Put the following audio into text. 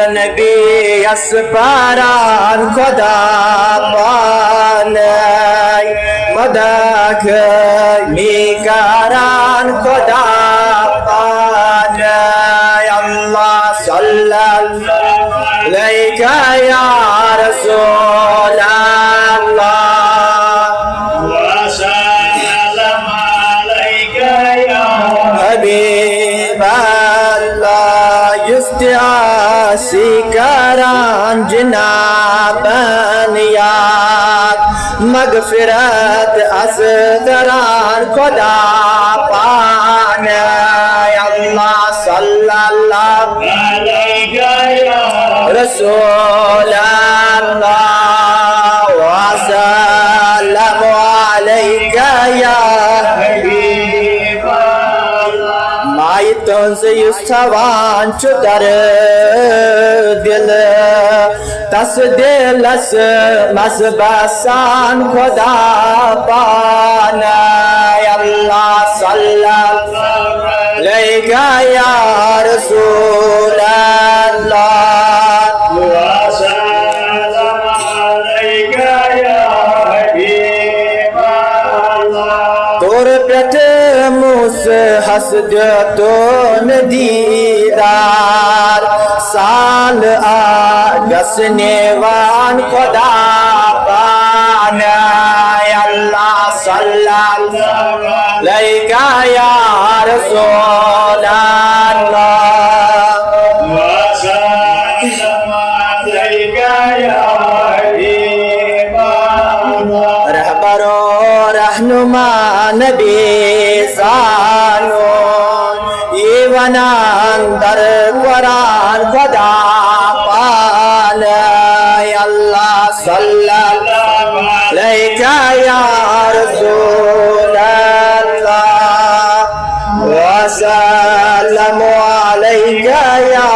نبی اسپاران خدا پانای مدک میکاران خدا پانای اللہ صلی اللہ علیہ یا رسول اللہ وسلم علیک یا حبیب اللہ یستعاسی کران جنابن یاد مغفرت از دران خدا پانے اللہ صلی اللہ علیہ رسول اللہ وسلم علیک یا حبیب اللہ مایتون سے یستوان چدر دل تس دلس مزبسان خدا پانا اللہ صلی اللہ علیہ یا رسول اللہ وسلم علیک یا حبیب اللہ تور پرت موس حسد تو ندیدار سال آگس نیوان خدا پانا اللہ صلی اللہ علیہ یا رسول اللہ وسلم علیک یا حبیب اللہ رہبر و رہنما نبی زانون ایوانان در قرآن خدا پانا اللہ صلی اللہ علیہ یا رسول اللہ وسلم علیک یا